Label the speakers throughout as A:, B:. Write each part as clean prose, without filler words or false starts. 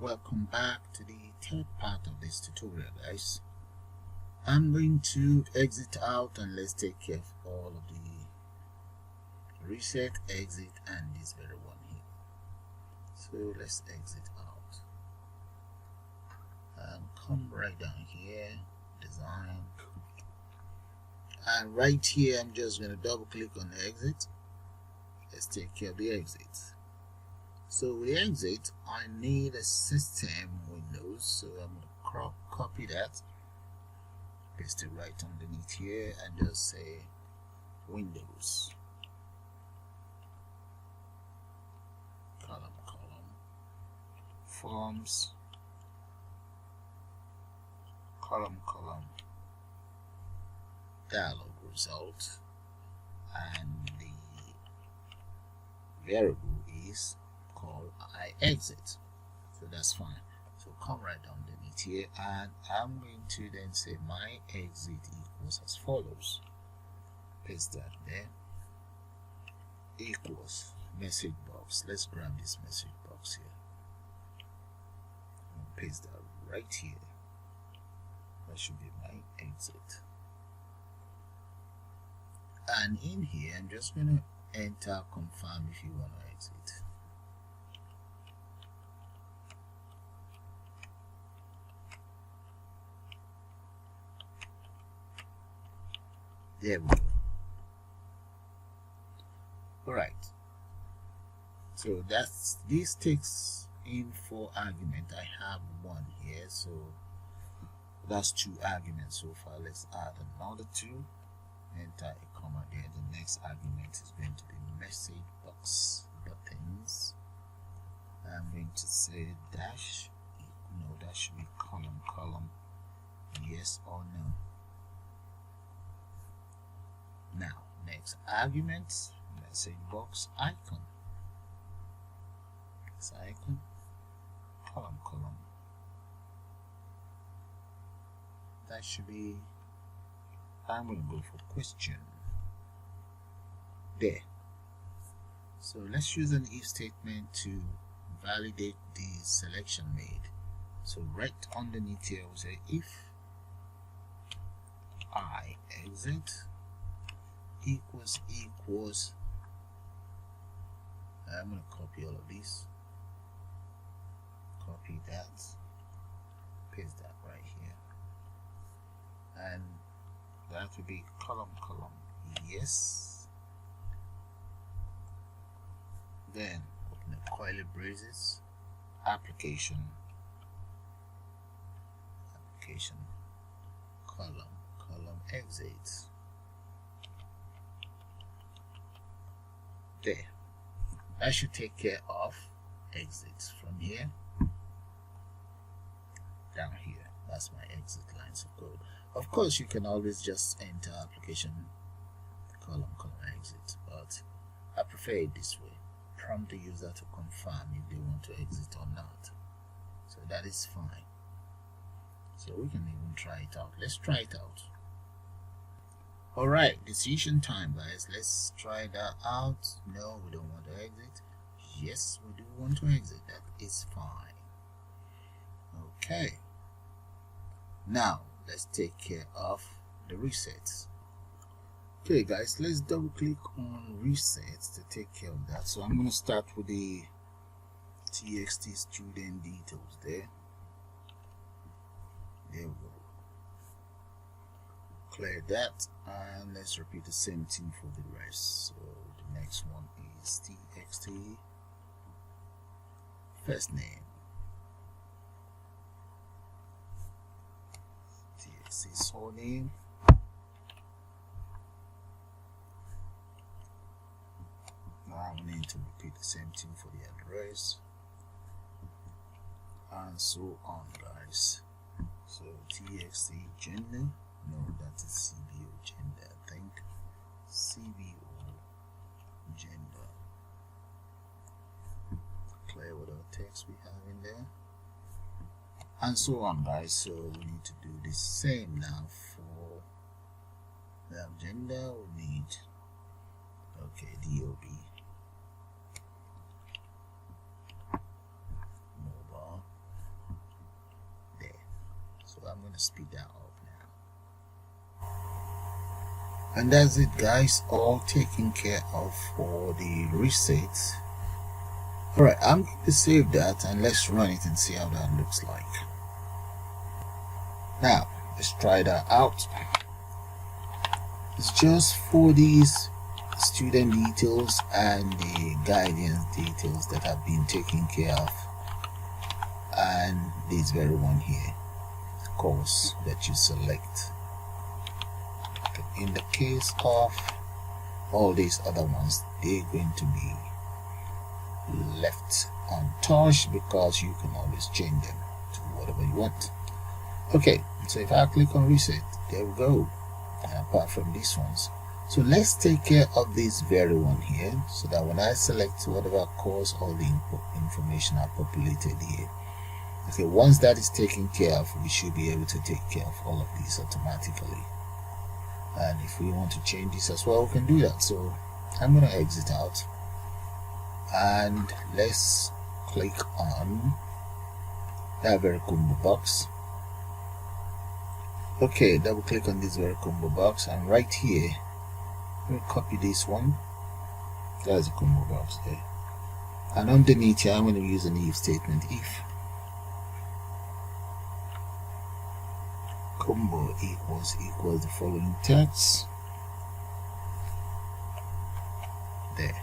A: welcome back to the third part of this tutorial, guys. I'm going to exit out and let's take care of all of the reset, exit, and this very one here. So let's exit out and come right down here, design, and right here I'm just going to double click on the exit. Let's take care of the exit. So with the exit, I need a system Windows, so I'm going to copy that, paste it right underneath here, and just say Windows, column, forms, column, dialog result, and the variable is called iExit. So that's fine. So come right underneath here, and I'm going to then say my exit equals as follows. Paste that there. Equals message box. Let's grab this message box here. And paste that right here. That should be my exit. And in here, I'm just going to enter confirm if you want to exit. There we go. Alright. So this takes in 4 arguments. I have 1 here, so that's 2 arguments so far. Let's add another 2. Enter a comma there. The next argument is going to be message box buttons. I'm going to say dash. No, that should be column, yes or no. Now, next argument, message box icon. This icon, column. That should be, I'm going to go for question. There. So let's use an if statement to validate the selection made. So right underneath here, we'll say if I exit equals, I'm going to copy all of these, copy that, paste that right here, and that will be column, yes. Then open the curly braces, application, column, exit. There. That should take care of exits from here down here. That's my exit lines of code. Of course, you can always just enter application, column, exit, but I prefer it this way. Prompt the user to confirm if they want to exit or not. So that is fine. So we can even try it out. Let's try it out. Alright, decision time, guys. Let's try that out. No, we don't want to exit. Yes, we do want to exit. That is fine. Okay. Now, let's take care of the resets. Okay, guys, let's double click on resets to take care of that. So I'm going to start with the txt student details there. There we go. Clear that, and let's repeat the same thing for the rest. So the next one is txt first name, txt surname, now I need to repeat the same thing for the address, and so on, guys. So txt gender, no, that is CBO gender, I think. CBO gender. Clear whatever text we have in there. And so on, guys. So we need to do the same now for the gender. We need, okay, DOB. Mobile. to speed that up now. And that's it, guys, all taken care of for the reset. Alright, I'm going to save that and let's run it and see how that looks like. Now let's try that out. It's just for these student details and the guidance details that have been taken care of, and this very one here, course that you select. In the case of all these other ones, they're going to be left untouched because you can always change them to whatever you want. Okay, so if I click on reset, there we go. Apart from these ones, so let's take care of this very one here, so that when I select whatever course, all the information are populated here. Okay, once that is taken care of, we should be able to take care of all of these automatically. And if we want to change this as well, we can do that. So I'm going to exit out and let's click on that very ComboBox. Okay, double click on this very ComboBox, and right here we'll copy this one. There's a ComboBox there, and underneath here I'm going to use an if statement. If combo equals the following text, there.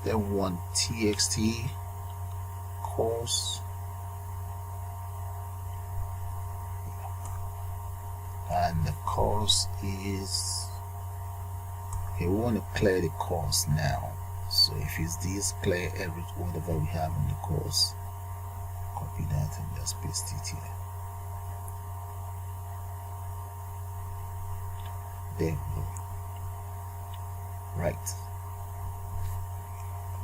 A: Then one txt course, and the course is, okay, we want to clear the course now. So if it's this, clear whatever we have in the course, copy that and just paste it here. There we go. Right,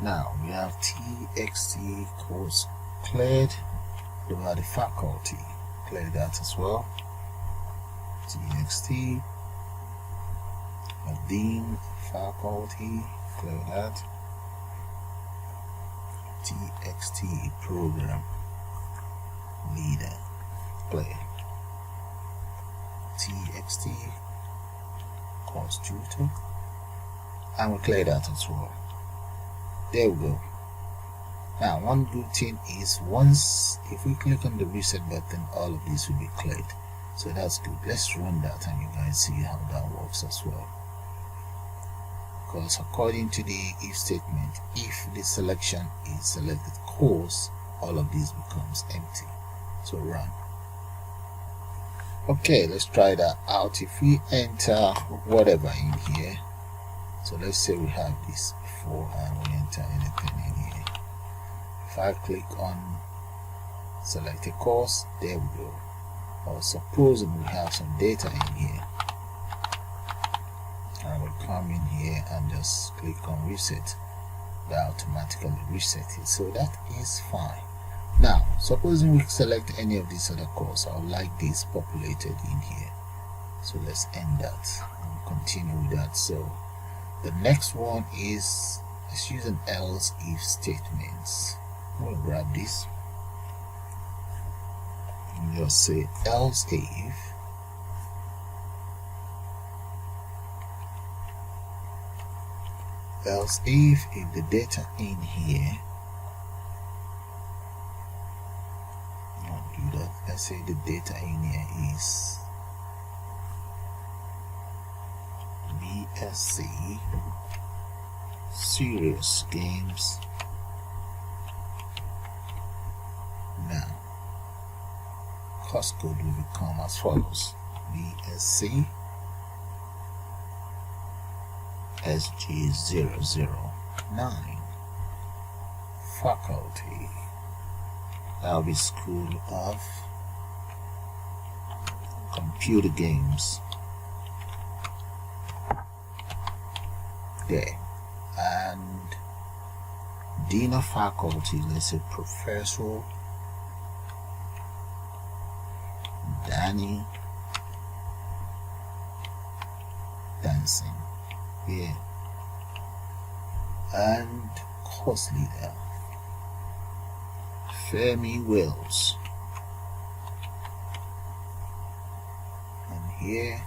A: now we have txt course cleared. We have the faculty, clear that as well. txt dean faculty, clear that. txt program leader, clear. txt course tutor, and we'll clear that as well. There we go. Now one good thing is, if we click on the reset button, all of these will be cleared. So that's good. Let's run that and you guys see how that works as well. Because according to the if statement, if the selection is selected course, all of these becomes empty. So run. Okay, let's try that out. If we enter whatever in here, so let's say we have this before and we enter anything in here. If I click on select a course, there we go. Or supposing we have some data in here, I will come in here and just click on reset. That automatically reset it, so that is fine. Now supposing we select any of these other courses, I would like this populated in here, so let's end that and continue with that. So the next one is, let's use an else if statements. We'll grab this and just say else if the data in here, do that. Let's say the data in here is BSc serious games. Now course code will become as follows: BSc SG009 faculty. That'll be School of Computer Games. There. And Dean of Faculty, let's say Professor Danny Dancing. Yeah. And course leader Femi Wells. here.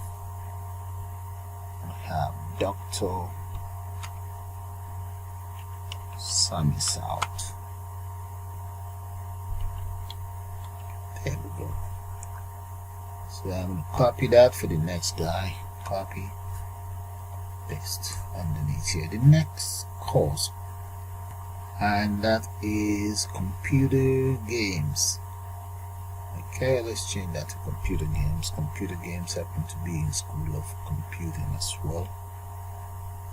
A: I have Dr. Sammy South. There we go. So I'm going to copy that for the next guy. Copy, paste underneath here. The next course, and that is computer games. Okay, let's change that to computer games. Computer games happen to be in School of Computing as well.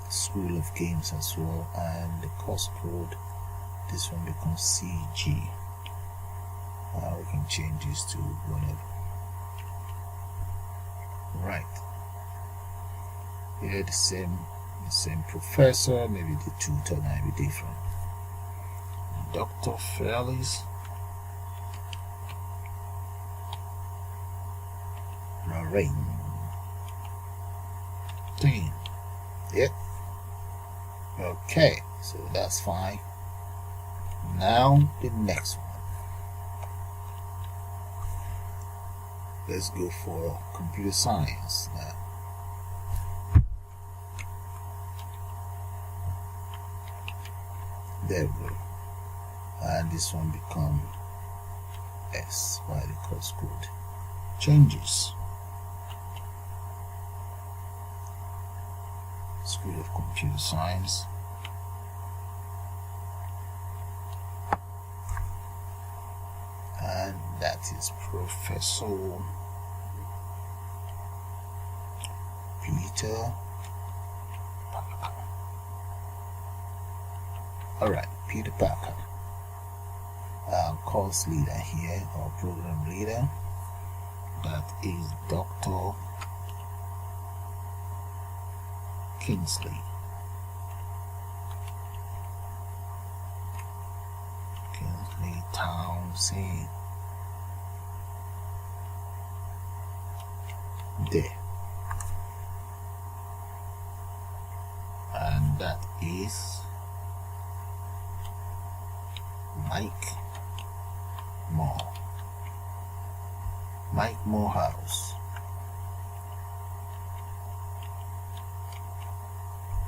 A: School of Games as well. And the course code, this one becomes CG. We can change this to whatever. Right. Here the same professor, maybe the tutor might be different. Dr. Felix Lorraine. Yep. Okay, so that's fine. Now the next one. Let's go for computer science now. There we go. And this one become S while the course code changes. School of Computer Science. And that is Professor Peter Parker. Alright, Peter Parker. Course leader here, or program leader. That is Dr. Kingsley. Townsend. There. And that is Mike Morehouse.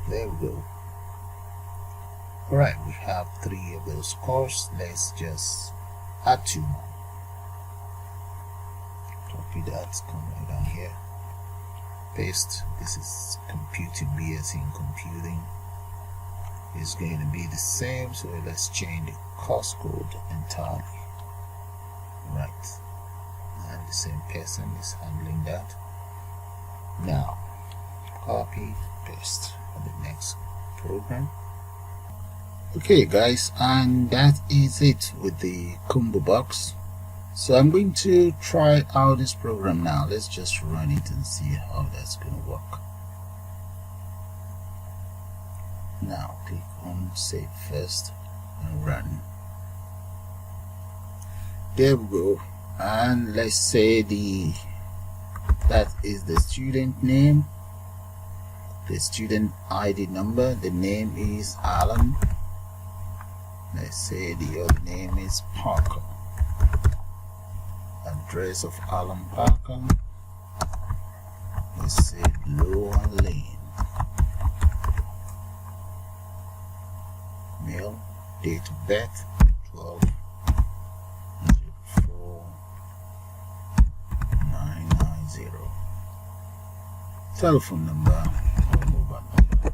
A: There we go. Alright, we have 3 of those courses. Let's just add 2 more. Copy that, come right down here. Paste. This is computing, BS in computing. It's going to be the same, so let's change the course code entirely. Right. And the same person is handling that. Now, copy, paste for the next program. Okay guys, and that is it with the ComboBox. So I'm going to try out this program now. Let's just run it and see how that's going to work. Now click on save first and run. There we go. And let's say that is the student name, the student ID number, the name is Alan. Let's say the other name is Parker. Address of Alan Parker. Let's say Lower Lane. Mail, date of birth 12/04/990. Telephone number or mobile number.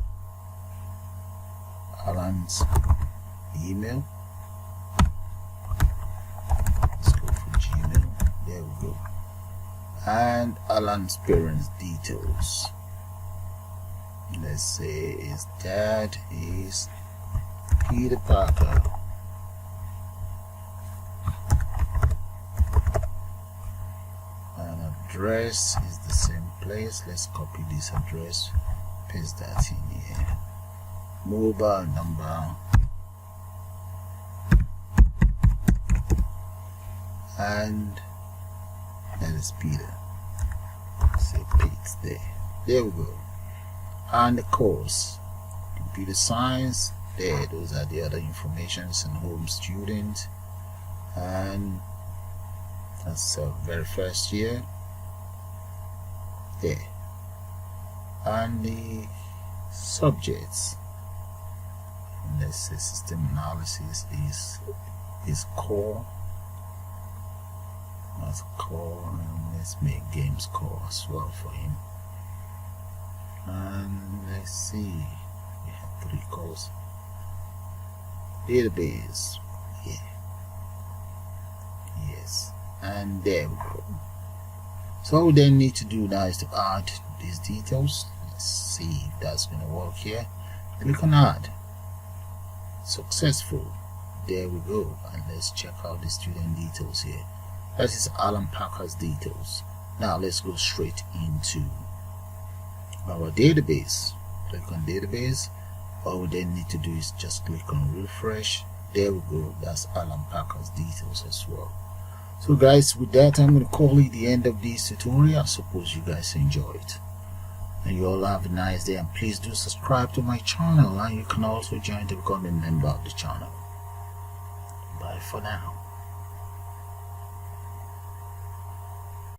A: Alan's email. Let's go for Gmail. There we go. And Alan's parents' details. Let's say his dad is Peter Parker. And address is the same place. Let's copy this address, paste that in here. Mobile number. And that is Peter. Say Pete there. There we go. And the course, computer science. There, those are the other informations and home student. And that's very first year. there. And the subjects, let's say system analysis is core. That's core, and let's make games core as well for him. And let's see, we have 3 cores. Database, yeah, yes, and there we go. So all we then need to do now is to add these details. Let's see if that's going to work here. Click on add. Successful. There we go. And let's check out the student details here. That is Alan Parker's details. Now let's go straight into our database. Click on database. All we then need to do is just click on refresh. There we go. That's Alan Parker's details as well. So guys, with that, I'm going to call it the end of this tutorial. I suppose you guys enjoyed. And you all have a nice day, and please do subscribe to my channel, and you can also join to become a member of the channel. Bye for now.